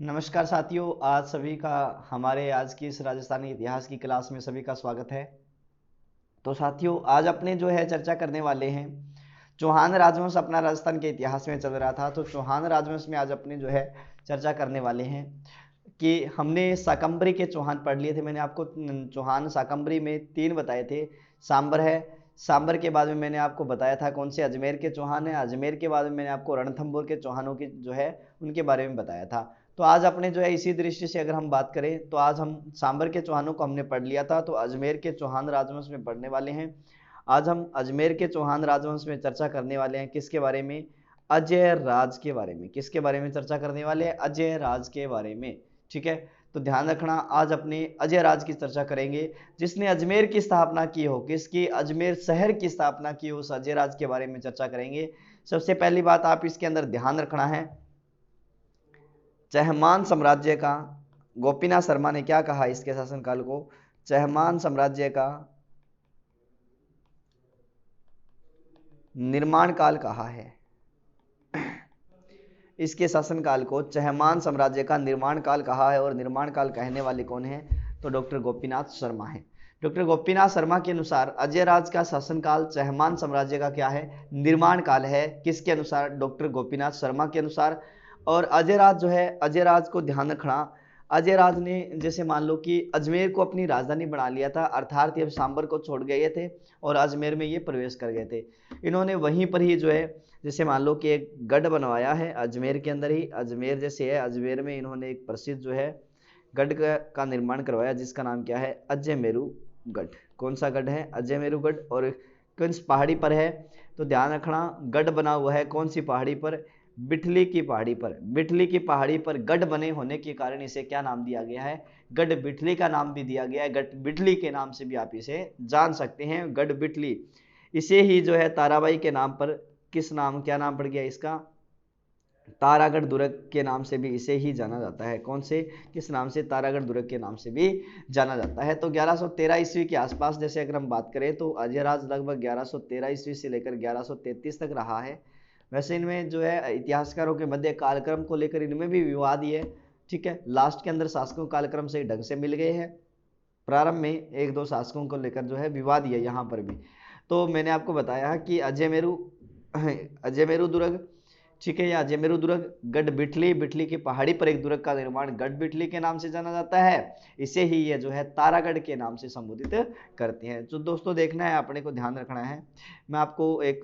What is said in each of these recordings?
नमस्कार साथियों, आज सभी का हमारे आज की इस राजस्थानी इतिहास की क्लास में सभी का स्वागत है। तो साथियों, आज अपने जो है चर्चा करने वाले हैं चौहान राजवंश। अपना राजस्थान के इतिहास में चल रहा था, तो चौहान राजवंश में आज अपने जो है चर्चा करने वाले हैं कि हमने शाकंभरी के चौहान पढ़ लिए थे। मैंने आपको चौहान शाकंभरी में 3 बताए थे। सांबर है, सांबर के बाद में मैंने आपको बताया था कौन से अजमेर के चौहान है, अजमेर के बाद में मैंने आपको रणथंभौर के चौहानों की जो है उनके बारे में बताया था। तो आज अपने जो है इसी दृष्टि से अगर हम बात करें तो आज हम सांबर के चौहानों को हमने पढ़ लिया था, तो अजमेर के चौहान राजवंश में पढ़ने वाले हैं। आज हम अजमेर के चौहान राजवंश में चर्चा करने वाले हैं किसके बारे में? अजय राज के बारे में। किसके बारे में चर्चा करने वाले हैं? अजय राज के बारे में। ठीक है, तो ध्यान रखना, आज अपने अजय राज की चर्चा करेंगे जिसने अजमेर की स्थापना की हो, किसकी? अजमेर शहर की स्थापना की हो, उस अजय राज के बारे में चर्चा करेंगे। सबसे पहली बात आप इसके अंदर ध्यान रखना है, चहमान साम्राज्य का गोपीनाथ शर्मा ने क्या कहा इसके शासनकाल को? चहमान साम्राज्य का निर्माण काल कहा है। इसके शासनकाल को चहमान साम्राज्य का निर्माण काल कहा है, और निर्माण काल कहने वाले कौन है? तो डॉक्टर गोपीनाथ शर्मा है। डॉक्टर गोपीनाथ शर्मा के अनुसार अजय राज का शासनकाल चहमान साम्राज्य का क्या है? निर्माण काल है। किसके अनुसार? डॉक्टर गोपीनाथ शर्मा के अनुसार। और अजय राज जो है, अजय राज को ध्यान रखना, अजय राज ने जैसे मान लो कि अजमेर को अपनी राजधानी बना लिया था, अर्थात ये सांबर को छोड़ गए थे और अजमेर में ये प्रवेश कर गए थे। इन्होंने वहीं पर ही जो है जैसे मान लो कि एक गढ़ बनवाया है अजमेर के अंदर ही, अजमेर जैसे है, अजमेर में इन्होंने एक प्रसिद्ध जो है गढ़ का निर्माण करवाया जिसका नाम क्या है? अजयमेरु गढ़। कौन सा गढ़ है? अजयमेरु गढ़। और किस पहाड़ी पर है? तो ध्यान रखना, गढ़ बना हुआ है कौन सी पहाड़ी पर? बिठली की पहाड़ी पर। बिठली की पहाड़ी पर गढ़ बने होने के कारण इसे क्या नाम दिया गया है? गढ़ बिठली का नाम भी दिया गया है। गढ़ बिठली के नाम से भी आप इसे जान सकते हैं, गढ़ बिठली। इसे ही जो है ताराबाई के नाम पर, किस नाम, क्या नाम पड़ गया इसका? तारागढ़ दुर्ग के नाम से भी इसे ही जाना जाता है। कौन से, किस नाम से? तारागढ़ दुर्ग के नाम से भी जाना जाता है। तो 1113 ईस्वी के आसपास जैसे अगर हम बात करें तो अजय राज लगभग 1113 ईस्वी से लेकर 1133 तक रहा है। वैसे इनमें जो है इतिहासकारों के मध्य कालक्रम को लेकर इनमें भी विवाद ही है। ठीक है, लास्ट के अंदर शासकों कालक्रम से ढंग से मिल गए हैं, प्रारंभ में एक दो शासकों को लेकर जो है विवाद ही है यहाँ पर भी। तो मैंने आपको बताया कि अजयमेरु अजयमेरु दुर्ग, ठीक है, या अजयमेरु दुर्ग, गढ़ बिठली, बिठली की पहाड़ी पर एक दुर्ग का निर्माण गढ़ बिठली के नाम से जाना जाता है। इसे ही ये जो है तारागढ़ के नाम से संबोधित करते हैं। जो दोस्तों देखना है, अपने को ध्यान रखना है, मैं आपको एक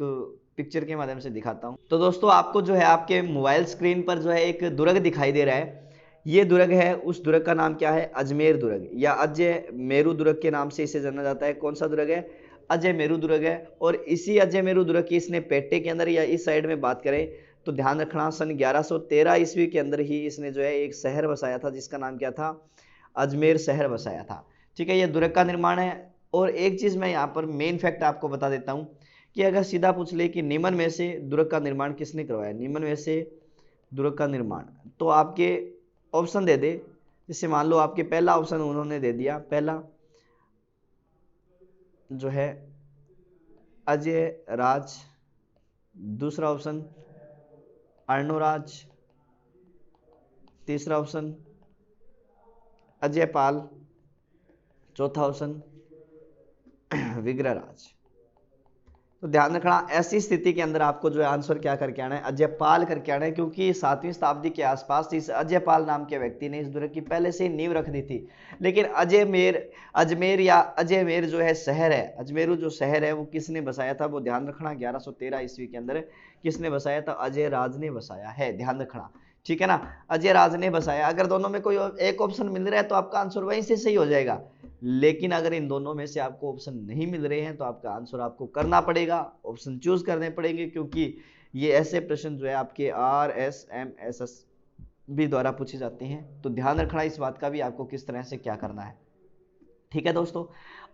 पिक्चर के माध्यम से दिखाता हूँ। तो दोस्तों आपको जो है आपके मोबाइल स्क्रीन पर जो है एक दुर्ग दिखाई दे रहा है, ये दुर्ग है। उस दुर्ग का नाम क्या है? अजमेर दुर्ग या अजय मेरु दुर्ग के नाम से इसे जाना जाता है। कौन सा दुर्ग है? अजय मेरु दुर्ग है। और इसी अजय मेरु दुर्ग की इसने पेट्टे के अंदर या इस साइड में बात करें तो ध्यान रखना, सन 1113 ईस्वी के अंदर ही इसने जो है एक शहर बसाया था जिसका नाम क्या था? अजमेर शहर बसाया था। ठीक है, ये दुर्ग का निर्माण है। और एक चीज मैं यहाँ पर मेन फैक्ट आपको बता देता हूँ कि अगर सीधा पूछ ले कि निम्न में से दुर्ग का निर्माण किसने करवाया, निम्न में से दुर्ग का निर्माण, तो आपके ऑप्शन दे दे। जैसे मान लो आपके पहला ऑप्शन उन्होंने दे दिया, पहला जो है अजय राज, दूसरा ऑप्शन अर्णोराज, तीसरा ऑप्शन अजय पाल, चौथा ऑप्शन विग्रहराज। तो ध्यान रखना, ऐसी स्थिति के अंदर आपको जो है आंसर क्या करके आना है? अजयपाल करके आना है, क्योंकि 7वीं शताब्दी के आसपास इस अजयपाल नाम के व्यक्ति ने इस दुर्ग की पहले से नींव रख दी थी। लेकिन अजमेर या अजयमेर जो है शहर है, अजमेरू जो शहर है वो किसने बसाया था? वो ध्यान रखना 1113 ईस्वी के अंदर किसने बसाया था? अजय राज ने बसाया है, ध्यान रखना। ठीक है ना, अजय राज ने बसाया। अगर दोनों में कोई एक ऑप्शन मिल रहा है तो आपका आंसर वहीं से सही हो जाएगा, लेकिन अगर इन दोनों में से आपको ऑप्शन नहीं मिल रहे हैं तो आपका आंसर आपको करना पड़ेगा, ऑप्शन चूज करने पड़ेंगे, क्योंकि ये ऐसे प्रश्न जो है आपके RSMSS भी द्वारा पूछे जाते हैं। तो ध्यान रखना इस बात का भी, आपको किस तरह से क्या करना है। ठीक है दोस्तों,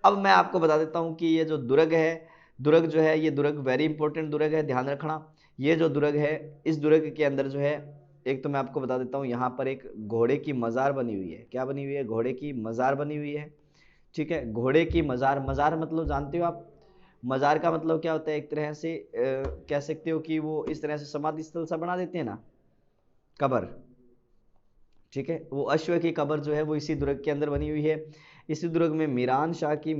अब मैं आपको बता देता हूं कि ये जो दुर्ग है, दुर्ग जो है, ये दुर्ग वेरी इंपॉर्टेंट दुर्ग है, ध्यान रखना। ये जो दुर्ग है, इस दुर्ग के अंदर जो है, एक तो मैं आपको बता देता हूं, यहाँ पर एक घोड़े की मजार बनी हुई है। क्या बनी हुई है? घोड़े की मजार बनी हुई है। ठीक है, घोड़े की मजार, मजार मतलब जानते हो आप? मजार का मतलब क्या होता है? एक तरह से कह सकते हो कि वो इस तरह से समाधि स्थल सा बना देते हैं ना, कब्र। ठीक है, वो अश्व की कब्र जो है वो इसी दुर्ग के अंदर बनी हुई है। इसी दुर्ग में मीरान शाह की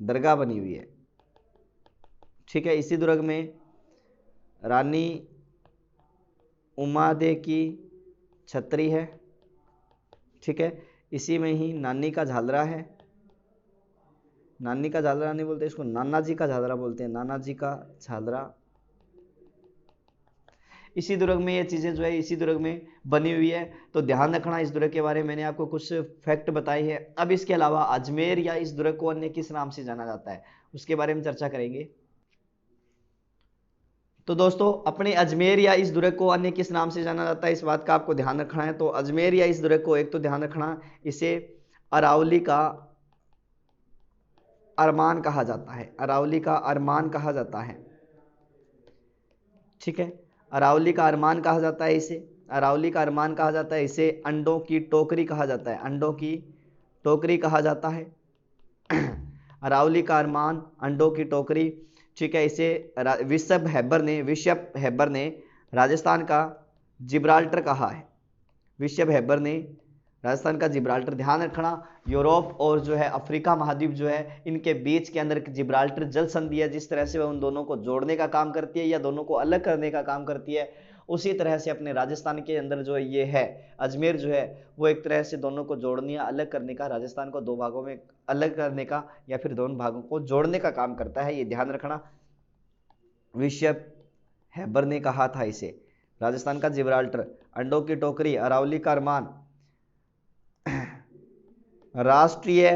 दरगाह बनी हुई है। ठीक है, इसी दुर्ग में रानी उमादे की छतरी है। ठीक है, इसी में ही नानी का झालरा है। नानी का झालरा नहीं बोलते इसको, नाना जी का झालरा बोलते हैं, नाना जी का झालरा। इसी दुर्ग में ये चीज़ें जो है इसी दुर्ग में बनी हुई है। तो ध्यान रखना, इस दुर्ग के बारे में मैंने आपको कुछ फैक्ट बताई है। अब इसके अलावा अजमेर या इस दुर्ग को अन्य किस नाम से जाना जाता है उसके बारे में चर्चा करेंगे। तो दोस्तों, अपने अजमेर या इस दुर्ग को अन्य किस नाम से जाना जाता है, इस बात का आपको ध्यान रखना है। तो अजमेर या इस दुर्ग को एक तो ध्यान रखना, इसे अरावली का अरमान कहा जाता है। अरावली का अरमान कहा जाता है। ठीक है, अरावली का अरमान कहा जाता है इसे। अरावली का अरमान कहा जाता है इसे। अंडों की टोकरी कहा जाता है। अंडों की टोकरी कहा जाता है। अरावली का अरमान, अंडों की टोकरी। ठीक है, इसे विशप हैबर ने राजस्थान का जिब्राल्टर कहा है। विशप हैबर ने राजस्थान का जिब्राल्टर। ध्यान रखना, यूरोप और जो है अफ्रीका महाद्वीप जो है इनके बीच के अंदर जिब्राल्टर जल संधि है। जिस तरह से वह उन दोनों को जोड़ने का काम करती है या दोनों को अलग करने का काम करती है, उसी तरह से अपने राजस्थान के अंदर जो ये है अजमेर जो है वो एक तरह से दोनों को जोड़ने या अलग करने का, राजस्थान को दो भागों में अलग करने का या फिर दोनों भागों को जोड़ने का काम करता है। ये ध्यान रखना, विशप हैबर ने कहा था इसे। राजस्थान का जिब्राल्टर, अंडों की टोकरी, अरावली का अरमान, राष्ट्रीय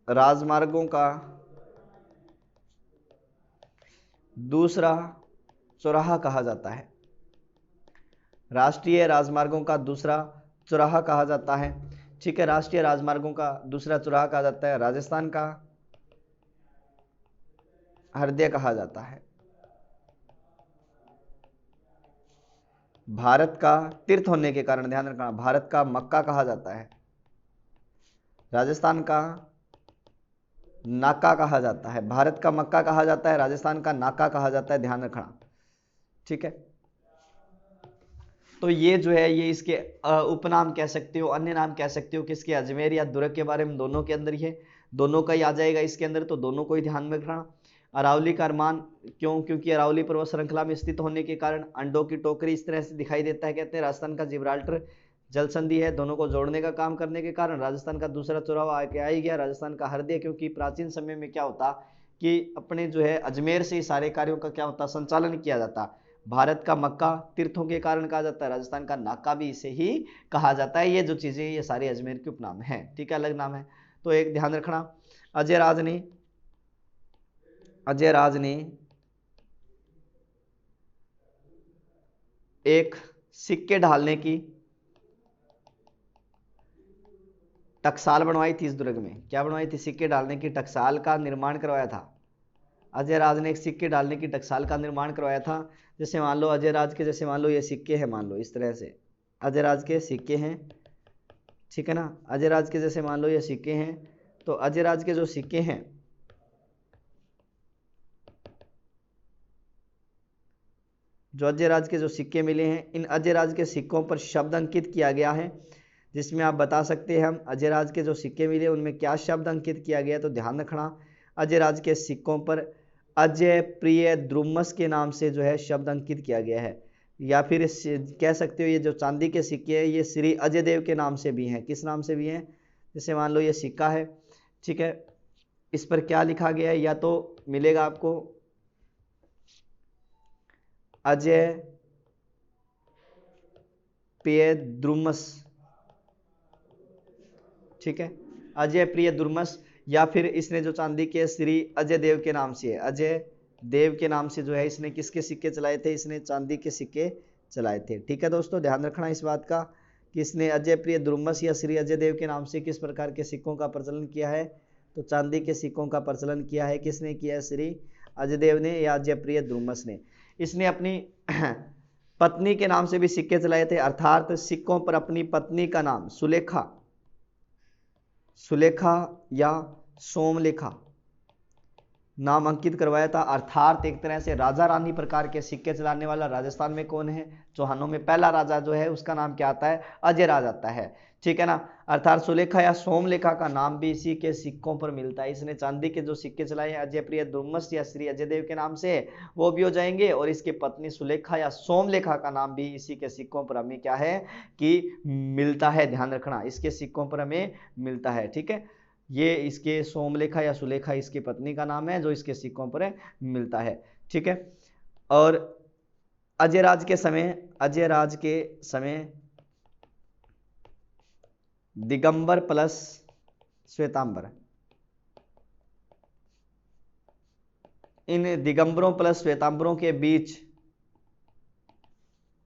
राजमार्गों का दूसरा चौराहा कहा जाता है। राष्ट्रीय राजमार्गों का दूसरा चौराहा कहा जाता है। ठीक है, राष्ट्रीय राजमार्गों का दूसरा चौराहा कहा जाता है। राजस्थान का हृदय कहा जाता है। भारत का तीर्थ होने के कारण, ध्यान रखना, भारत का मक्का कहा जाता है। राजस्थान का नाका कहा जाता है। भारत का मक्का कहा जाता है, राजस्थान का नाका कहा जाता है। ध्यान रखना। ठीक है, तो ये जो है ये इसके उपनाम कह सकते हो, अन्य नाम कह सकते हो किसके, अजमेर या दुर्ग के बारे में दोनों के अंदर ही है। दोनों का ही आ जाएगा इसके अंदर, तो दोनों को ही ध्यान में रखना। अरावली का अरमान क्यों, क्योंकि अरावली पर्वत श्रृंखला में स्थित होने के कारण अंडों की टोकरी इस तरह से दिखाई देता है। कहते हैं राजस्थान का जिब्राल्टर जल संधि है, दोनों को जोड़ने का काम करने के कारण राजस्थान का दूसरा चौराहा आके आ ही गया। राजस्थान का हृदय, क्योंकि प्राचीन समय में क्या होता कि अपने जो है अजमेर से सारे कार्यों का क्या होता, संचालन किया जाता। भारत का मक्का तीर्थों के कारण कहा जाता है, राजस्थान का नाका भी इसे ही कहा जाता है। ये जो चीजें ये सारे अजमेर के उपनाम हैं। ठीक है, अलग नाम है। तो एक ध्यान रखना, अजय राज ने एक सिक्के ढालने की टकसाल बनवाई थी। इस दुर्ग में क्या बनवाई थी, सिक्के डालने की टकसाल का निर्माण करवाया था। अजय राज ने एक सिक्के डालने की टकसाल का निर्माण करवाया था। जैसे मान लो अजय राज के, जैसे मान लो ये सिक्के हैं, मान लो इस तरह से अजय राज के सिक्के हैं। ठीक है ना, अजय राज के जैसे मान लो ये सिक्के हैं, तो अजय राज के जो सिक्के हैं, जो अजय राज के जो सिक्के मिले हैं, इन अजय राज के सिक्कों पर शब्द अंकित किया गया है, जिसमें आप बता सकते हैं हम अजय राज के जो सिक्के मिले उनमें क्या शब्द अंकित किया गया। तो ध्यान रखना, अजय राज के सिक्कों पर अजय प्रिय द्रुमस के नाम से जो है शब्द अंकित किया गया है। या फिर कह सकते हो ये जो चांदी के सिक्के हैं ये श्री अजय देव के नाम से भी हैं। किस नाम से भी हैं, जैसे मान लो ये सिक्का है, ठीक है, इस पर क्या लिखा गया है, या तो मिलेगा आपको अजय प्रिय द्रुमस, ठीक है, अजय प्रिय दुर्मस, या फिर इसने जो चांदी के श्री अजय देव के नाम से है, अजय देव के नाम से जो है इसने किसके सिक्के चलाए थे, इसने चांदी के सिक्के चलाए थे। ठीक है दोस्तों, ध्यान रखना इस बात का कि इसने अजय प्रिय दुर्मस या श्री अजय देव के नाम से किस प्रकार के सिक्कों का प्रचलन किया है, तो चांदी के सिक्कों का प्रचलन किया है। किसने किया है, श्री अजय देव ने या अजय प्रिय दुर्मस ने। इसने अपनी पत्नी के नाम से भी सिक्के चलाए थे, अर्थात सिक्कों पर अपनी पत्नी का नाम सुलेखा या सोमलेखा नाम अंकित करवाया था। अर्थात एक तरह से राजा रानी प्रकार के सिक्के चलाने वाला राजस्थान में कौन है? चौहानों में पहला राजा जो है उसका नाम क्या आता है? अजय राज आता है, ठीक है ना। अर्थात सुलेखा या सोमलेखा का नाम भी इसी के सिक्कों पर मिलता है। इसने चांदी के जो सिक्के चलाए हैं अजय प्रिय दुर्मस या श्री अजय देव के नाम से, वो भी हो जाएंगे। और इसकी पत्नी सुलेखा या सोमलेखा का नाम भी इसी के सिक्कों पर हमें क्या है कि मिलता है, ध्यान रखना, इसके सिक्कों पर हमें मिलता है, ठीक है। ये इसके सोमलेखा या सुलेखा इसकी पत्नी का नाम है जो इसके सिक्कों पर मिलता है, ठीक है। और अजय राज के समय दिगंबर प्लस श्वेतांबर, इन दिगंबरों प्लस श्वेतांबरों के बीच,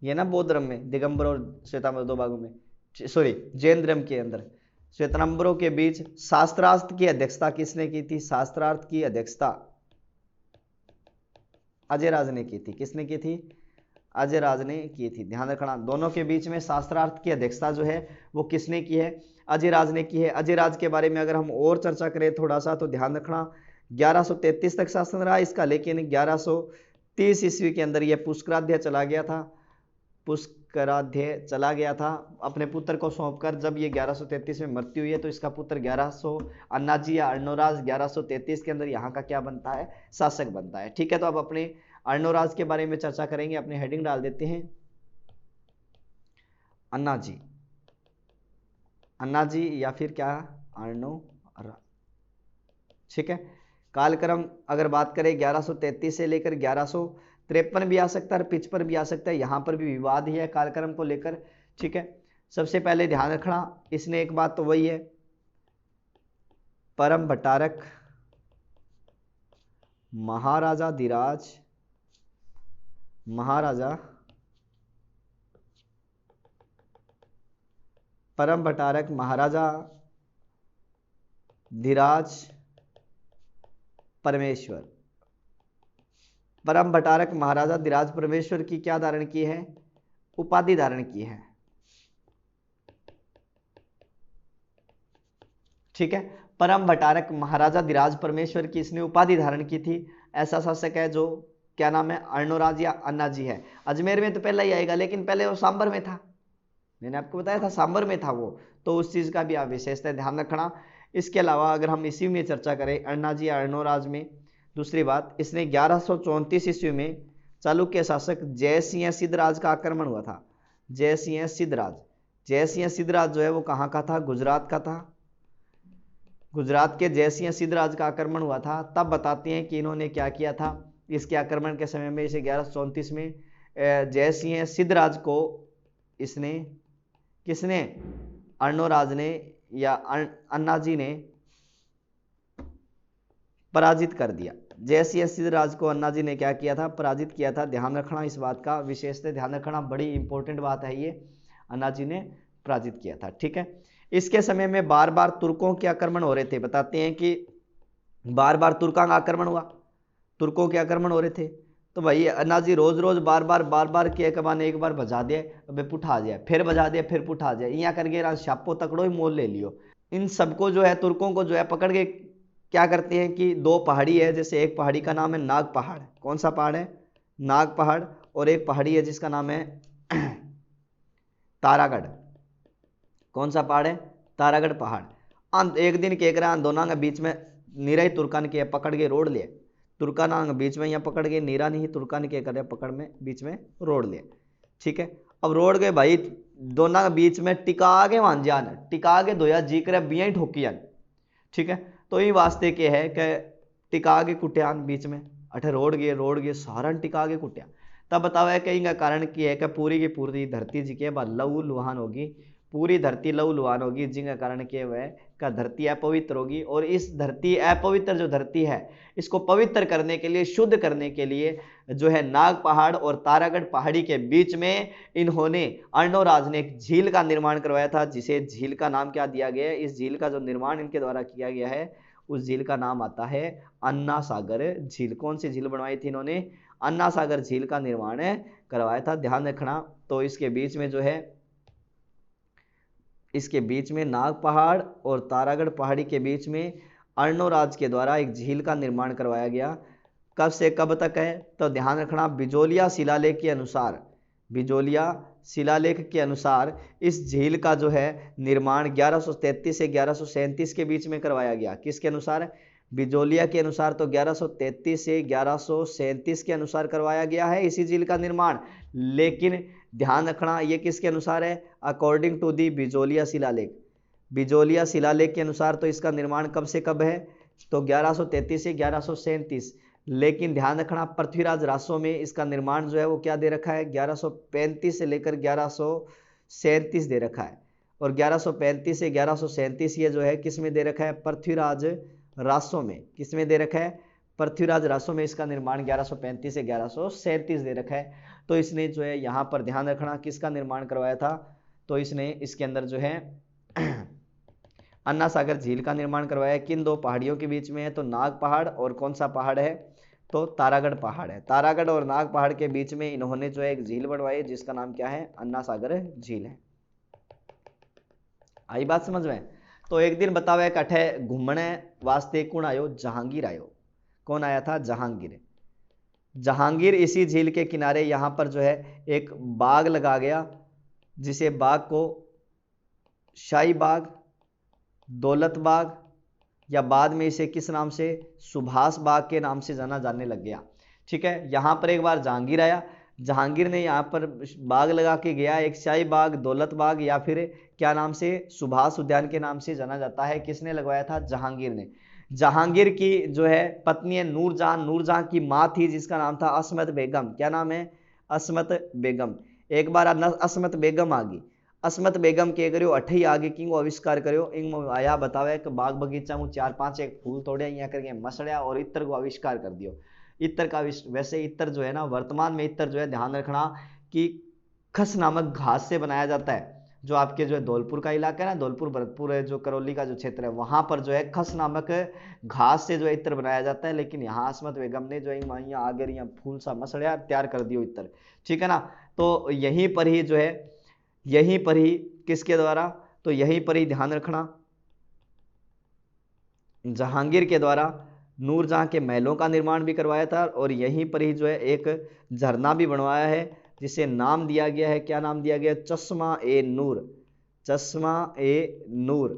ये ना बौद्ध धर्म में दिगंबर और श्वेतांबर दो भागों में, सॉरी जैन धर्म के अंदर श्वेतांबरों के बीच शास्त्रार्थ की अध्यक्षता किसने की थी? शास्त्रार्थ की अध्यक्षता अजय राज ने की थी। किसने की थी? अजय राज ने की थी। ध्यान रखना, दोनों के बीच में शास्त्रार्थ की अध्यक्षता जो है वो किसने की है? अजय राज ने की है। अजय राज के बारे में अगर हम और चर्चा करें थोड़ा सा तो ध्यान रखना 1133 तक शासन रहा इसका, लेकिन 1130 ईस्वी के अंदर यह पुष्कराध्याय चला गया था। पुष्कराध्याय चला गया था अपने पुत्र को सौंपकर। जब ये 1133 में मृत्यु हुई है तो इसका पुत्र 1100 अन्नाजी या अर्णोराज 1133 के अंदर यहाँ का क्या बनता है? शासक बनता है, ठीक है। तो अब अपने अर्णोराज के बारे में चर्चा करेंगे। अपने हेडिंग डाल देते हैं अन्नाजी, अन्नाजी या फिर क्या अर्णोराज, ठीक है। कालक्रम अगर बात करें 1133 से लेकर 1153 भी आ सकता है और 55 भी आ सकता है, यहां पर भी विवाद ही है कालक्रम को लेकर, ठीक है। सबसे पहले ध्यान रखना इसने एक बात तो वही है, परम भट्टारक महाराजा धीराज, परम भट्टारक महाराजा धीराज परमेश्वर, परम भट्टारक महाराजा धीराज परमेश्वर की क्या धारण की है? उपाधि धारण की है, ठीक है। परम भट्टारक महाराजा धीराज परमेश्वर की इसने उपाधि धारण की थी। ऐसा शासक है जो क्या नाम है? अर्णोराज या अन्नाजी है। अजमेर में तो पहला ही आएगा, लेकिन पहले वो सांबर में था, मैंने आपको बताया था सांबर में था वो, तो उस चीज का भी आप विशेषता ध्यान रखना। इसके अलावा अगर हम इसी में चर्चा करें अन्नाजी या अर्णोराज में, दूसरी बात इसने 1134 ईस्वी में चालुक्य शासक जयसिंह सिद्धराज का आक्रमण हुआ था। जयसिंह सिद्धराज जो है वो कहाँ का था? गुजरात का था। गुजरात के जयसिंह सिद्धराज का आक्रमण हुआ था। तब बताते हैं कि इन्होंने क्या किया था। इसके आक्रमण के समय में इसे 1134 में जयसिंह सिद्धराज को इसने किसने? अर्णोराज ने या अन्नाजी ने पराजित कर दिया। जयसिंह सिद्धराज को अन्नाजी ने क्या किया था? पराजित किया था। ध्यान रखना इस बात का, विशेषतः ध्यान रखना, बड़ी इंपॉर्टेंट बात है ये, अन्नाजी ने पराजित किया था, ठीक है। इसके समय में बार बार तुर्कों के आक्रमण हो रहे थे। बताते हैं कि बार बार तुर्कों का आक्रमण हुआ, तुर्कों के आक्रमण हो रहे थे। तो भाई अन्नाजी रोज रोज बार बार के कबाने एक बार बजा दे, पुठा जाए, फिर बजा दे, फिर पुठा जाए, यहाँ करके छापो तकड़ो ही मोल ले लियो। इन सबको जो है तुर्कों को जो है पकड़ के क्या करते हैं कि दो पहाड़ी है, जैसे एक पहाड़ी का नाम है नाग पहाड़। कौन सा पहाड़ है? नाग पहाड़। और एक पहाड़ी है जिसका नाम है तारागढ़। कौन सा पहाड़ है? तारागढ़ पहाड़। एक दिन के दोनों के बीच में नीरा तुर्कान के पकड़ के रोड लिए, तुर्कान बीच में यहाँ पकड़ के, नीरा नहीं तुर्कान के करे पकड़ में बीच में रोड लिए, ठीक है। अब रोड गए भाई दोनों के बीच में टिका के मान जान, टिका के धोया जी कर बिया ठोकी जान, ठीक है। तो ये वास्ते के है कि टिका के कुटियान बीच में अठे रोड गए सारा टिका के कुटिया। तब बताओ है कहीं का कारण की है कि पूरी की पूरी धरती जी के बाद लहू लुहान होगी, पूरी धरती लहू लुहान होगी, जिनका कारण के वह का धरती अपवित्र होगी। और इस धरती अपवित्र जो धरती है इसको पवित्र करने के लिए, शुद्ध करने के लिए जो है नाग पहाड़ और तारागढ़ पहाड़ी के बीच में इन्होंने अर्णोराज ने एक झील का निर्माण करवाया था, जिसे झील का नाम क्या दिया गया है? इस झील का जो निर्माण इनके द्वारा किया गया है उस झील का नाम आता है अन्ना सागर झील। कौन सी झील बनवाई थी इन्होंने? अन्ना सागर झील का निर्माण करवाया था, ध्यान रखना। तो इसके बीच में जो है, इसके बीच में नाग पहाड़ और तारागढ़ पहाड़ी के बीच में अर्णोराज के द्वारा एक झील का निर्माण करवाया गया। कब से कब तक है, तो ध्यान रखना बिजोलिया शिलालेख के अनुसार, बिजोलिया शिलालेख के अनुसार इस झील का जो है निर्माण 1133 से 1137 के बीच में करवाया गया। किसके अनुसार, बिजोलिया के अनुसार तो 1133 से 1137 के अनुसार करवाया गया है इसी झील का निर्माण। लेकिन ध्यान रखना ये किसके अनुसार है, अकॉर्डिंग टू दी बिजोलिया शिलालेख, बिजोलिया शिलालेख के अनुसार तो इसका निर्माण कब से कब है, तो 1133 से 1137। लेकिन ध्यान रखना पृथ्वीराज रासो में इसका निर्माण जो है वो क्या दे रखा है, 1135 से लेकर 1137 दे रखा है। और 1135 से 1137 ये जो है किस में दे रखा है, पृथ्वीराज रासो में। किस में दे रखा है, पृथ्वीराज रासो में इसका निर्माण 1135 से 1137 दे रखा है। तो इसने जो है यहाँ पर ध्यान रखना किसका निर्माण करवाया था, तो इसने इसके अंदर जो है अन्ना सागर झील का निर्माण करवाया। किन दो पहाड़ियों के बीच में है, तो नाग पहाड़ और कौन सा पहाड़ है, तो तारागढ़ पहाड़ है। तारागढ़ और नाग पहाड़ के बीच में इन्होंने जो है एक झील बनवाई जिसका नाम क्या है, अन्ना सागर झील है। आई बात समझ में। तो एक दिन बतावे कठे घूमने वास्ते कौन आयो, जहांगीर आयो। कौन आया था, जहांगीर। जहांगीर इसी झील के किनारे यहां पर जो है एक बाग लगा गया, जिसे बाग को शाही बाग, दौलत बाग या बाद में इसे किस नाम से, सुभाष बाग के नाम से जाना जाने लग गया। ठीक है, यहां पर एक बार जहांगीर आया, जहांगीर ने यहाँ पर बाग लगा के गया, एक शाही बाग, दौलत बाग या फिर क्या नाम से, सुभाष उद्यान के नाम से जाना जाता है। किसने लगवाया था, जहांगीर ने। जहांगीर की जो है पत्नी है नूरजहां, नूरजहां की माँ थी जिसका नाम था असमत बेगम। क्या नाम है, असमत बेगम। एक बार असमत बेगम आ गई, असमत बेगम के करो अठे आगे की आविष्कार करो, इंग आया बतावे कि बाग बगीचा में 4-5 एक फूल तोड़े यहाँ करके मसड़िया और इत्र को आविष्कार कर दियो। इत्र का वैसे इत्र जो है ना, वर्तमान में इत्र जो है ध्यान रखना कि खस नामक घास से बनाया जाता है। जो आपके जो है धौलपुर का इलाका है ना, धौलपुर भरतपुर है, जो करौली का जो क्षेत्र है, वहां पर जो है खस नामक घास से जो है इत्र बनाया जाता है। लेकिन यहाँ असमत बेगम ने जो है यहाँ आगे यहाँ फूल सा मसड़िया तैयार कर दियो इत्र। ठीक है ना, तो यहीं पर ही जो है, यहीं पर ही किसके द्वारा, तो यहीं पर ही ध्यान रखना जहांगीर के द्वारा नूरजहां के महलों का निर्माण भी करवाया था। और यहीं पर ही जो है एक झरना भी बनवाया है जिसे नाम दिया गया है, क्या नाम दिया गया, चश्मा ए नूर। चश्मा ए नूर,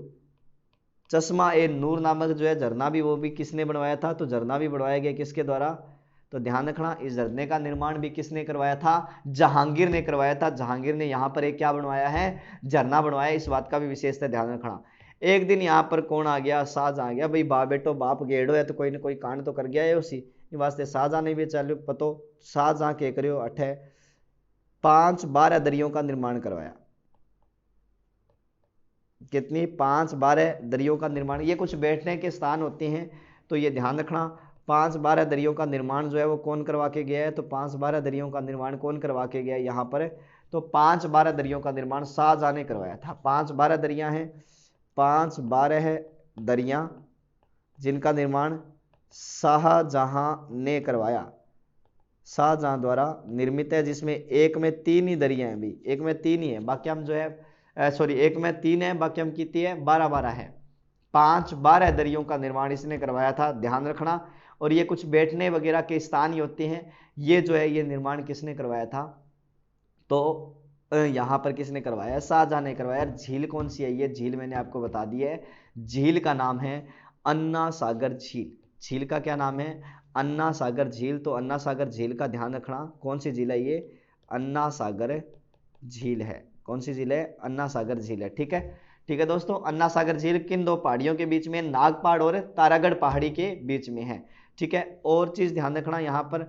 चश्मा ए नूर नामक जो है झरना भी, वो भी किसने बनवाया था, तो झरना भी बनवाया गया किसके द्वारा, तो ध्यान रखना इस झरने का निर्माण भी किसने करवाया था, जहांगीर ने करवाया था। जहांगीर ने यहाँ पर एक क्या बनवाया है, झरना बनवाया। इस बात का भी विशेषता ध्यान रखना। एक दिन यहाँ पर कौन आ गया, शाहजहां आ गया। भाई बाप बेटो बाप गेड़ो है तो कोई ना कोई कांड तो कर गया है उसी वास्ते शाहजहां ने भी चलो पतो, शाहजहां के करियो अठे 5-12 दरियों का निर्माण करवाया। कितनी, 5-12 दरियों का निर्माण। ये कुछ बैठने के स्थान होते हैं तो ये ध्यान रखना। 5-12 दरियों का निर्माण जो है वो कौन करवा के गया है, तो 5-12 दरियों का निर्माण कौन करवा के गया है यहाँ पर, तो 5-12 दरियों का निर्माण शाहजहां ने करवाया था। 5-12 दरिया हैं, 5-12 दरिया जिनका निर्माण शाहजहां ने करवाया, शाहजहां द्वारा निर्मित है, जिसमें एक में 3 ही दरिया हैं। भी एक में 3 ही है, बाकी हम जो है सॉरी एक में 3 है, बाकी हम कितनी है, 12-12 है। 5-12 दरियों का निर्माण इसने करवाया था, ध्यान रखना। और ये कुछ बैठने वगैरह के स्थान ही होते हैं। ये जो है ये निर्माण किसने करवाया था, तो यहाँ पर किसने करवाया, शाहजहां ने करवाया। झील कौन सी है, ये झील मैंने आपको बता दी है, झील का नाम है अन्ना सागर झील। झील का क्या नाम है, अन्ना सागर झील। तो अन्ना सागर झील का ध्यान रखना, कौन सी झील है ये, अन्ना सागर झील है। कौन सी झील है, अन्ना सागर झील है। ठीक है, ठीक है दोस्तों, अन्ना सागर झील किन दो पहाड़ियों के बीच में, नागपाड़ और तारागढ़ पहाड़ी के बीच में है। ठीक है, और चीज ध्यान रखना यहां पर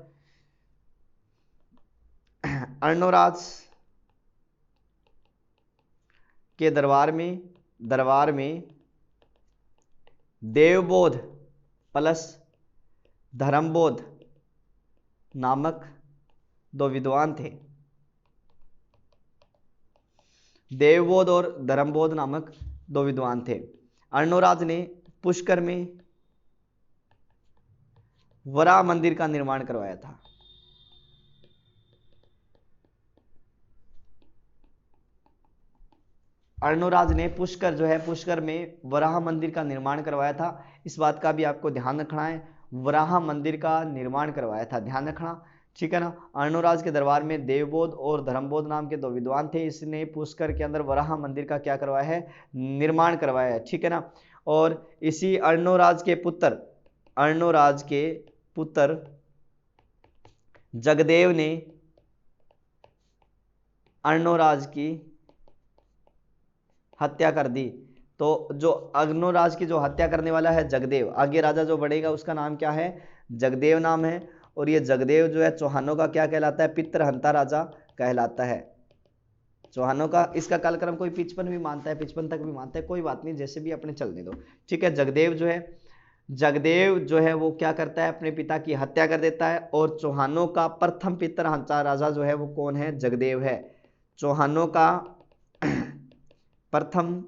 अर्णोराज के दरबार में देवबोध प्लस धर्मबोध नामक 2 विद्वान थे। देवबोध और धर्मबोध नामक 2 विद्वान थे। अर्णोराज ने पुष्कर में वराह मंदिर का निर्माण करवाया था। अर्णोराज ने पुष्कर जो है, पुष्कर में वराह मंदिर का निर्माण करवाया था। इस बात का भी आपको ध्यान रखना है, वराह मंदिर का निर्माण करवाया था, ध्यान रखना, ठीक है ना। अर्णोराज के दरबार में देवबोध और धर्मबोध नाम के दो विद्वान थे। इसने पुष्कर के अंदर वराह मंदिर का क्या करवाया है, निर्माण करवाया है, ठीक है ना। और इसी अर्णोराज के पुत्र जगदेव ने अर्णोराज की हत्या कर दी। तो जो अर्णोराज की जो हत्या करने वाला है जगदेव, आगे राजा जो बढ़ेगा उसका नाम क्या है, जगदेव नाम है। और ये जगदेव जो है चौहानों का क्या कहलाता है, पितृहंता राजा कहलाता है। चौहानों का इसका कालक्रम कोई 55 भी मानता है, 55 तक भी मानता है, कोई बात नहीं, जैसे भी अपने चलने दो, ठीक है। जगदेव जो है वो क्या करता है, अपने पिता की हत्या कर देता है। और चौहानों का प्रथम पितृहंता राजा जो है वो कौन है, जगदेव है। चौहानों का प्रथम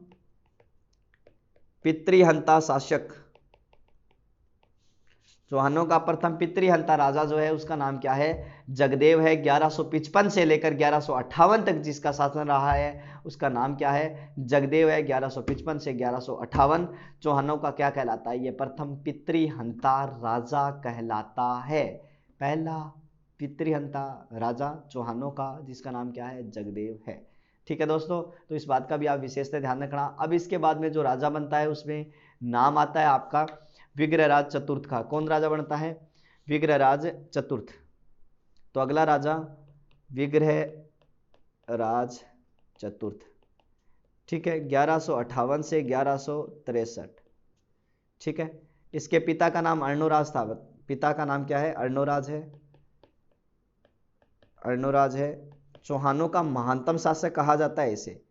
पितृहंता शासक, चौहानों का प्रथम पितृहंता राजा जो है उसका नाम क्या है, जगदेव है। 1155 से लेकर 1158 तक जिसका शासन रहा है उसका नाम क्या है, जगदेव है। 1155 से 1158 चौहानों का क्या कहलाता है, ये प्रथम पितृहंता राजा कहलाता है। पहला पितृहंता राजा चौहानों का, जिसका नाम क्या है, जगदेव है, ठीक है दोस्तों। तो इस बात का भी आप विशेषता ध्यान रखना। अब इसके बाद में जो राजा बनता है उसमें नाम आता है आपका विग्रहराज चतुर्थ का। कौन राजा बनता है, विग्रहराज चतुर्थ। तो अगला राजा विग्रहराज चतुर्थ, ठीक है, 1158 से 1163, ठीक है। इसके पिता का नाम अर्णोराज था। पिता का नाम क्या है, अर्णोराज है। चौहानों का महानतम शासक कहा जाता है इसे,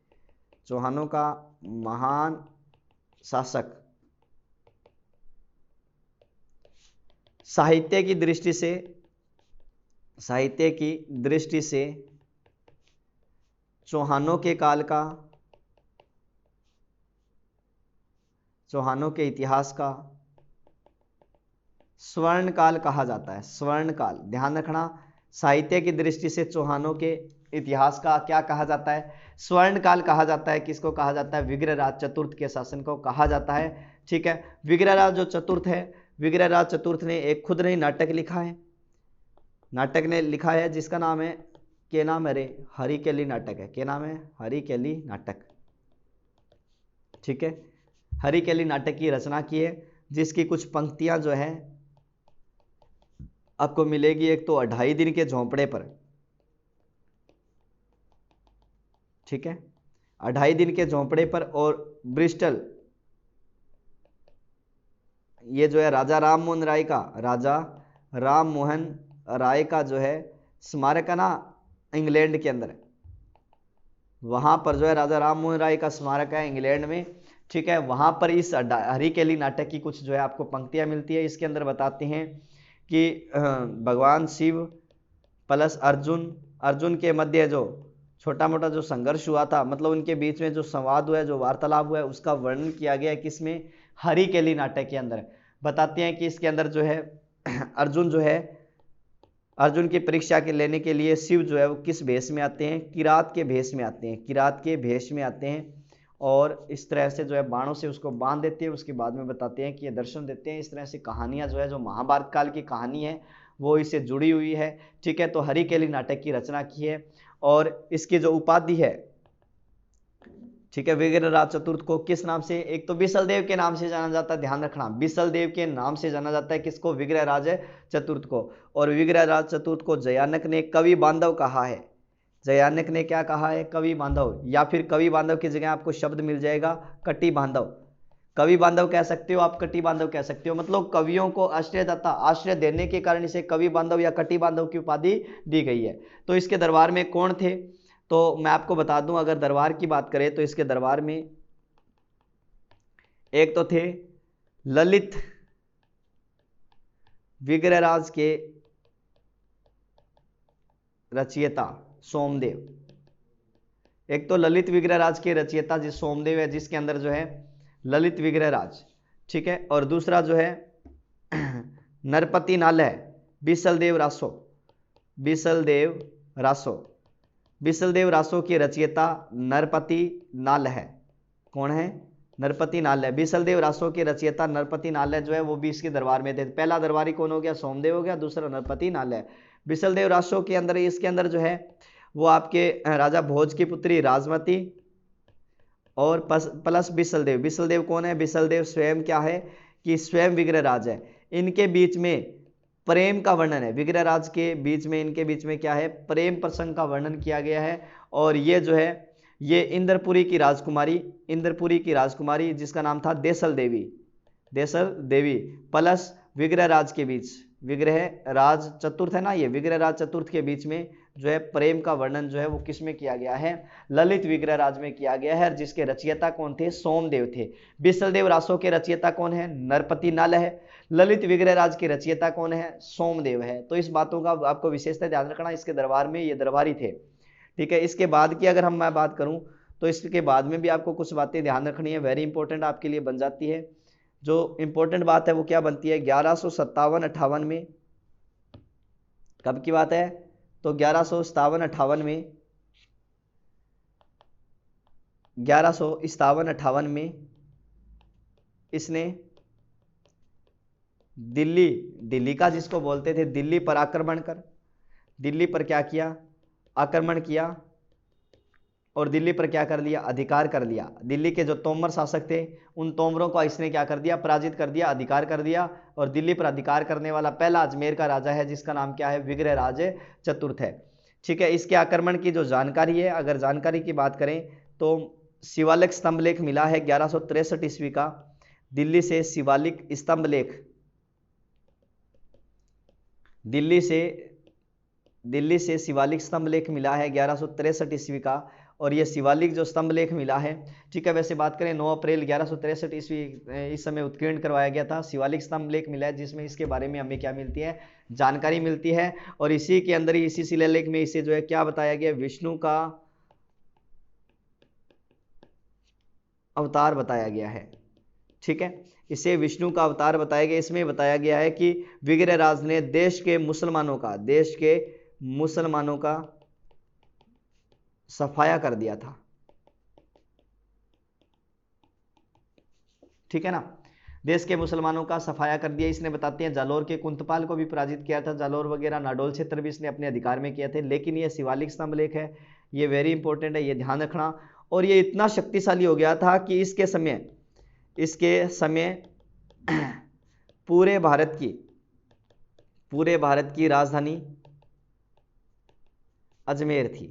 चौहानों का महान शासक। साहित्य की दृष्टि से चौहानों के इतिहास का स्वर्ण काल कहा जाता है, स्वर्ण काल, ध्यान रखना। साहित्य की दृष्टि से चौहानों के इतिहास का क्या कहा जाता है, स्वर्ण काल कहा जाता है। किसको कहा जाता है, विग्रहराज चतुर्थ के शासन को कहा जाता है, ठीक है। विग्रहराज जो चतुर्थ है, विग्रहराज चतुर्थ ने एक खुद ने नाटक लिखा है, जिसका नाम है, के नाम है रे, हरिकेली नाटक है। के नाम है, हरिकेली नाटक, ठीक है। हरिकेली नाटक की रचना की है, जिसकी कुछ पंक्तियां जो है आपको मिलेगी। एक तो 2.5 दिन के झोंपड़े पर, ठीक है, 2.5 दिन के झोंपड़े पर। और ब्रिस्टल, ये जो है राजा राम मोहन राय का जो है स्मारक है ना, इंग्लैंड के अंदर, वहां पर जो है राजा राम मोहन राय का स्मारक है इंग्लैंड में, ठीक है। वहां पर इस हरिकेली नाटक की कुछ जो है आपको पंक्तियां मिलती है। इसके अंदर बताते हैं कि भगवान शिव प्लस अर्जुन के मध्य जो छोटा मोटा जो संघर्ष हुआ था, मतलब उनके बीच में जो संवाद हुआ है, जो वार्तालाप हुआ है, उसका वर्णन किया गया है किसमें, हरिकेली नाटक के अंदर। बताते हैं कि इसके अंदर जो है अर्जुन की परीक्षा के लेने के लिए शिव जो है वो किस भेष में आते हैं, किरात के भेष में आते हैं। और इस तरह से जो है बाणों से उसको बांध देते हैं। उसके बाद में बताते हैं कि ये दर्शन देते हैं। इस तरह से कहानियां जो है, जो महाभारत काल की कहानी है वो इससे जुड़ी हुई है, ठीक है। तो हरिकेली नाटक की रचना की है। और इसकी जो उपाधि है, ठीक है, विग्रहराज चतुर्थ को किस नाम से, एक तो बिसलदेव के नाम से जाना जाता है, ध्यान रखना, बिसलदेव के नाम से जाना जाता है किसको, विग्रहराज चतुर्थ को। और विग्रहराज चतुर्थ को जयानक ने कवि बांधव कहा है। जयानक ने क्या कहा है, कवि बांधव, या फिर कवि बांधव की जगह आपको शब्द मिल जाएगा कटी बांधव। कवि बांधव कह सकते हो आप, कटी बांधव कह सकते हो, मतलब कवियों को आश्रय देने के कारण इसे कवि बांधव या कटी बांधव की उपाधि दी गई है। तो इसके दरबार में कौन थे, तो मैं आपको बता दूं, अगर दरबार की बात करें तो इसके दरबार में एक तो थे ललित विग्रहराज के रचयिता सोमदेव। एक तो ललित विग्रहराज के रचयिता जी सोमदेव है, जिसके अंदर जो है ललित विग्रहराज, ठीक है। और दूसरा जो है नरपति नाल है, बिसलदेव रासो के रचयिता नरपति नाल है, कौन है? नरपति नालय। बिसलदेव रासो के रचयिता नरपति नालय जो है वो भी इसके दरबार में थे। पहला दरबारी कौन हो गया? सोमदेव हो गया, दूसरा नरपति नालय। बिसलदेव रासो के अंदर, इसके अंदर जो है वो आपके राजा भोज की पुत्री राजमती और प्लस बिसलदेव। बिसलदेव कौन है? बिसलदेव स्वयं क्या है कि स्वयं विग्रहराज है। इनके बीच में प्रेम का वर्णन है। विग्रहराज के बीच में, इनके बीच में क्या है? प्रेम प्रसंग का वर्णन किया गया है। और ये जो है ये इंद्रपुरी की राजकुमारी जिसका नाम था देसल देवी प्लस विग्रहराज के बीच, विग्रहराज चतुर्थ है ना, ये विग्रहराज चतुर्थ के बीच में जो है प्रेम का वर्णन जो है वो किसमें किया गया है? ललित विग्रहराज में किया गया है, जिसके रचयिता कौन थे? सोमदेव थे। बिसलदेव रासो के रचयिता कौन है? नरपति नाल है। ललित विग्रहराज के रचयिता कौन है? सोमदेव है। तो इस बातों का आपको विशेषता ध्यान रखना। इसके दरबार में ये दरबारी थे, ठीक है। इसके बाद की अगर मैं बात करूं तो इसके बाद में भी आपको कुछ बातें ध्यान रखनी है, वेरी इंपॉर्टेंट आपके लिए बन जाती है। जो इंपॉर्टेंट बात है वो क्या बनती है? 1157-58 में, कब की बात है? तो 1157-58 में, 1157-58 में इसने दिल्ली का, जिसको बोलते थे, दिल्ली पर आक्रमण कर, दिल्ली पर क्या किया? आक्रमण किया और दिल्ली पर क्या कर लिया? अधिकार कर लिया। दिल्ली के जो तोमर शासक थे उन तोमरों को इसने क्या कर दिया? पराजित कर दिया, अधिकार कर दिया। और दिल्ली पर अधिकार करने वाला पहला अजमेर का राजा है, जिसका नाम क्या है? विग्रहराज चतुर्थ है, ठीक है। इसके आक्रमण की जो जानकारी है, अगर जानकारी की बात करें तो शिवालिक स्तंभ लेख मिला है 1163 ईस्वी का। दिल्ली से शिवालिक स्तंभ लेख, दिल्ली से शिवालिक स्तंभ लेख मिला है 1163 ईस्वी का। और ये शिवालिक जो स्तंभ लेख मिला है, ठीक है। वैसे बात करें 9 अप्रैल 1163 ईस्वी इस समय उत्कीर्ण करवाया गया था। शिवालिक स्तंभ लेख मिला है जिसमें इसके बारे में हमें क्या मिलती है? जानकारी मिलती है। और इसी के अंदर ही, इसी शिलालेख में इसे जो है क्या बताया गया? विष्णु का अवतार बताया गया है, ठीक है। इसे विष्णु का अवतार बताया गया। इसमें बताया गया है कि विग्रहराज ने देश के मुसलमानों का सफाया कर दिया था, ठीक है ना। देश के मुसलमानों का सफाया कर दिया। इसने बताते हैं जालौर के कुंतपाल को भी पराजित किया था। जालौर वगैरह नाडोल क्षेत्र भी इसने अपने अधिकार में किया थे। लेकिन ये शिवालिक स्तंभ लेख है, ये वेरी इंपॉर्टेंट है, ये ध्यान रखना। और ये इतना शक्तिशाली हो गया था कि इसके समय पूरे भारत की राजधानी अजमेर थी,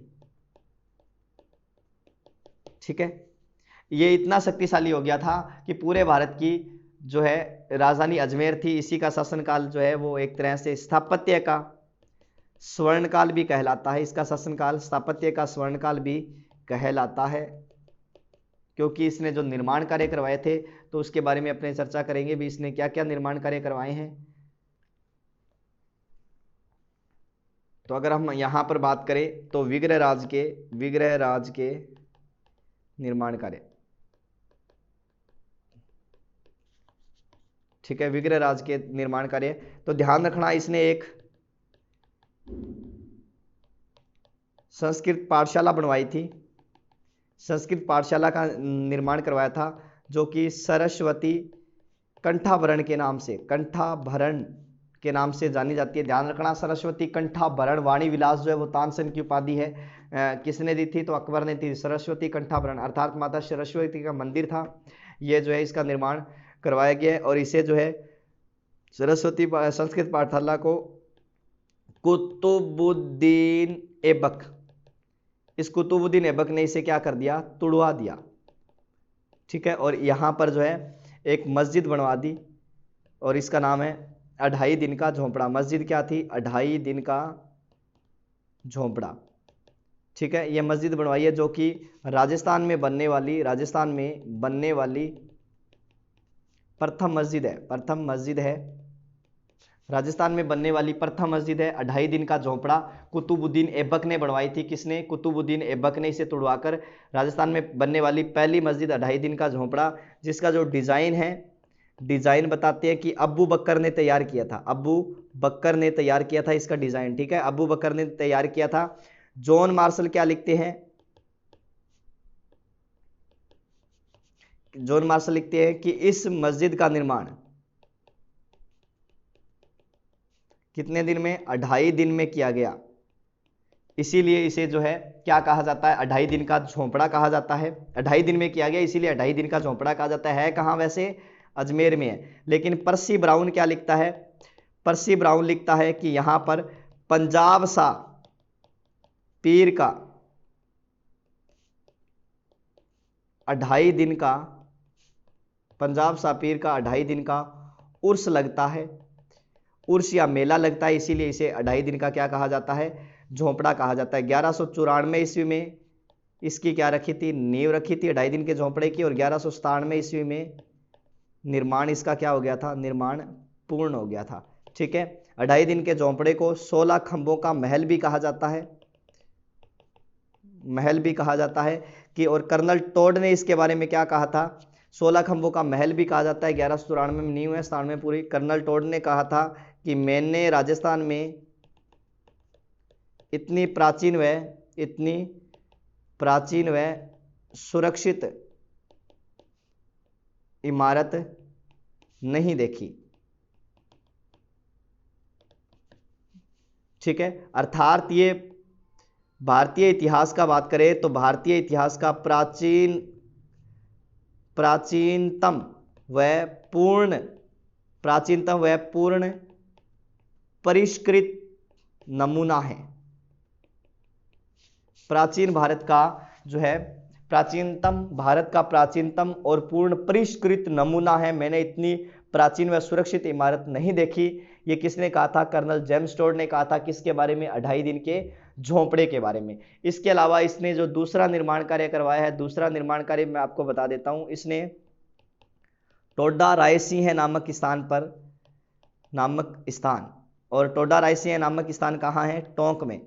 ठीक है। ये इतना शक्तिशाली हो गया था कि पूरे भारत की जो है राजधानी अजमेर थी। इसी का शासनकाल जो है वो एक तरह से स्थापत्य का स्वर्णकाल भी कहलाता है। इसका शासनकाल स्थापत्य का स्वर्णकाल भी कहलाता है, क्योंकि इसने जो निर्माण कार्य करवाए थे तो उसके बारे में अपने चर्चा करेंगे भी, इसने क्या क्या निर्माण कार्य करवाए हैं। तो अगर हम यहां पर बात करें तो विग्रहराज के निर्माण कार्य, ठीक है, विग्रहराज के निर्माण कार्य। तो ध्यान रखना, इसने एक संस्कृत पाठशाला बनवाई थी, संस्कृत पाठशाला का निर्माण करवाया था, जो कि सरस्वती कंठाभरण के नाम से जानी जाती है। ध्यान रखना, सरस्वती कंठाभरण। वाणी विलास जो है वो तानसेन की उपाधि है। किसने दी थी? तो अकबर ने दी। सरस्वती कंठाभरण अर्थात माता सरस्वती का मंदिर था, ये जो है इसका निर्माण करवाया गया है। और इसे जो है सरस्वती संस्कृत पाठशाला को कुतुबुद्दीन ऐबक, इस कुतुबुद्दीन ऐबक ने इसे क्या कर दिया? तुड़वा दिया, ठीक है। और यहाँ पर जो है एक मस्जिद बनवा दी और इसका नाम है 2.5 दिन का झोंपड़ा। मस्जिद क्या थी? 2.5 दिन का झोंपड़ा, ठीक है। यह मस्जिद बनवाई है जो कि राजस्थान में बनने वाली प्रथम मस्जिद है। राजस्थान में बनने वाली प्रथम मस्जिद है। 2.5 दिन का झोंपड़ा कुतुबुद्दीन ऐबक ने बनवाई थी। किसने? कुतुबुद्दीन ऐबक ने इसे तुड़वाकर राजस्थान में बनने वाली पहली मस्जिद 2.5 दिन का झोंपड़ा, जिसका जो डिजाइन है, डिजाइन बताते हैं कि अबू बकर ने तैयार किया था। अबू बकर ने तैयार किया था इसका डिजाइन, ठीक है। अबू बकर ने तैयार किया था। जॉन मार्शल क्या लिखते हैं? जॉन मार्शल लिखते हैं कि इस मस्जिद का निर्माण कितने दिन में? 2.5 दिन में किया गया। इसीलिए इसे जो है क्या कहा जाता है? 2.5 दिन का झोंपड़ा कहा जाता है। 2.5 दिन में किया गया, इसीलिए 2.5 दिन का झोंपड़ा कहा जाता है। कहाँ वैसे? अजमेर में है। लेकिन पर्सी ब्राउन क्या लिखता है? पर्सी ब्राउन लिखता है कि यहां पर पंजाब सा पीर का 2.5 दिन का, पंजाब सा पीर का 2.5 दिन का उर्स लगता है, उर्स या मेला लगता है, इसीलिए इसे 2.5 दिन का क्या कहा जाता है? झोंपड़ा कहा जाता है। 1194 ईस्वी में इसकी क्या रखी थी? नींव रखी थी 2.5 दिन के झोंपड़े की, और 1197 ईस्वी में निर्माण इसका क्या हो गया था? निर्माण पूर्ण हो गया था। ठीक है। 2.5 दिन के झोंपड़े को 16 खंभों का महल भी कहा जाता है, महल भी कहा जाता है कि, और कर्नल टोड ने इसके बारे में क्या कहा था? 16 खंभों का महल भी कहा जाता है। 1194 में नींव है, 97 में पूरी। कर्नल टोड ने कहा था कि मैंने राजस्थान में इतनी प्राचीन व सुरक्षित इमारत नहीं देखी। ठीक है। अर्थात ये भारतीय इतिहास का बात करें तो भारतीय इतिहास का प्राचीनतम व पूर्ण परिष्कृत नमूना है। प्राचीन भारत का जो है भारत का प्राचीनतम और पूर्ण परिष्कृत नमूना है। मैंने इतनी प्राचीन व सुरक्षित इमारत नहीं देखी। ये किसने कहा था? कर्नल जेम्स टोड ने कहा था। किसके बारे में? 2.5 दिन के झोंपड़े के बारे में। इसके अलावा इसने जो दूसरा निर्माण कार्य करवाया है, दूसरा निर्माण कार्य मैं आपको बता देता हूं। इसने टोडा रायसिंह नामक स्थान, और टोडा रायसिंह नामक स्थान कहाँ है? टोंक में।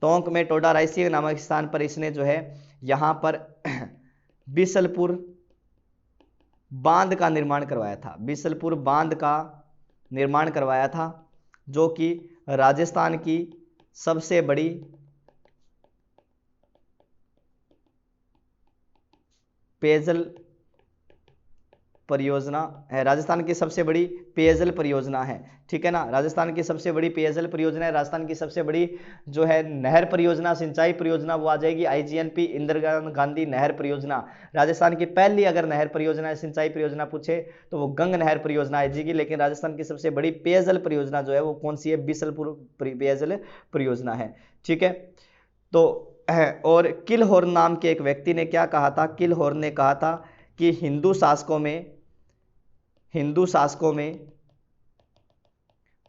टोंक में टोडा रायसिंह नामक स्थान पर इसने जो है यहां पर बिसलपुर बांध का निर्माण करवाया था। बिसलपुर बांध का निर्माण करवाया था, जो कि राजस्थान की सबसे बड़ी पेयजल परियोजना है। राजस्थान की सबसे बड़ी पेयजल परियोजना है। ठीक है ना। राजस्थान की सबसे बड़ी पेयजल परियोजना है। राजस्थान की सबसे बड़ी जो है नहर परियोजना, सिंचाई परियोजना, वो आ जाएगी IGNP इंदिरा गांधी नहर परियोजना। राजस्थान की पहली अगर नहर परियोजना, सिंचाई परियोजना पूछे तो वो गंग नहर परियोजना आ जाएगी। लेकिन राजस्थान की सबसे बड़ी पेयजल परियोजना जो है वो कौन सी है? बिसलपुर पेयजल परियोजना है। ठीक है। तो और किलहोर्न नाम के एक व्यक्ति ने क्या कहा था? किलहोर्न ने कहा था कि हिंदू शासकों में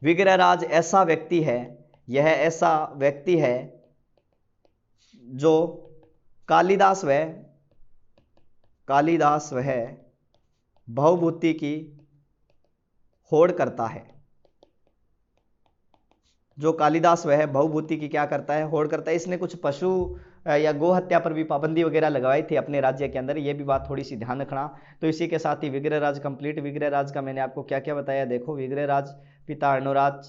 विग्रहराज ऐसा व्यक्ति है, यह ऐसा व्यक्ति है जो कालिदास वह भवभूति की होड़ करता है। जो कालिदास वह भवभूति की क्या करता है? होड़ करता है। इसने कुछ पशु या गो हत्या पर भी पाबंदी वगैरह लगवाई थी अपने राज्य के अंदर। ये भी बात थोड़ी सी ध्यान रखना। तो इसी के साथ ही विग्रहराज कंप्लीट। विग्रहराज का मैंने आपको क्या क्या बताया, देखो। विग्रहराज पिता अर्णोराज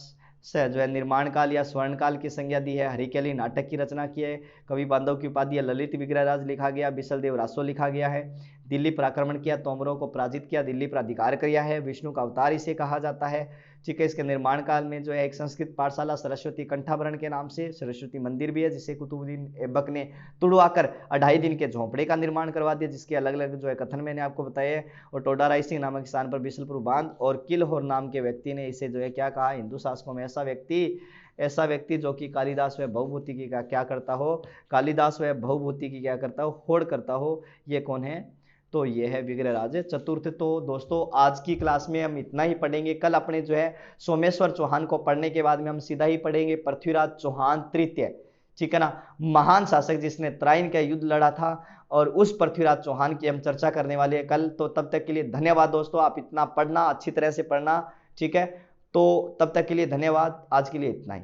से जो है निर्माण काल या स्वर्ण काल की संज्ञा दी है। हरिकेली नाटक की रचना की है। कवि बांधव की उपाधि ललित विग्रहराज लिखा गया। बिसलदेव रासो लिखा गया है। दिल्ली पर आक्रमण किया, तोमरों को पराजित किया, दिल्ली पर अधिकार किया है। विष्णु का अवतार इसे कहा जाता है। ठीक है। इसके निर्माण काल में जो है एक संस्कृत पाठशाला सरस्वती कंठाभरण के नाम से सरस्वती मंदिर भी है, जिसे कुतुबुद्दीन ऐबक ने तुड़वाकर 2.5 दिन के झोंपड़े का निर्माण करवा दिया, जिसके अलग अलग जो है कथन मैंने आपको बताए हैं। और टोडा रायसिंह नामक स्थान पर बिसलपुर बांध, और किलहोर नाम के व्यक्ति ने इसे जो है क्या कहा? हिंदू शासकों में ऐसा व्यक्ति जो कि कालिदास व भवभूति की क्या करता हो? कालिदास व भवभूति की क्या करता हो? होड़ करता हो। ये कौन है? तो ये है विग्रहराज चतुर्थ। तो दोस्तों आज की क्लास में हम इतना ही पढ़ेंगे। कल अपने जो है सोमेश्वर चौहान को पढ़ने के बाद में हम सीधा ही पढ़ेंगे पृथ्वीराज चौहान तृतीय। ठीक है ना। महान शासक जिसने त्राइन का युद्ध लड़ा था, और उस पृथ्वीराज चौहान की हम चर्चा करने वाले हैं कल। तो तब तक के लिए धन्यवाद दोस्तों। आप इतना पढ़ना, अच्छी तरह से पढ़ना। ठीक है। तो तब तक के लिए धन्यवाद। आज के लिए इतना ही।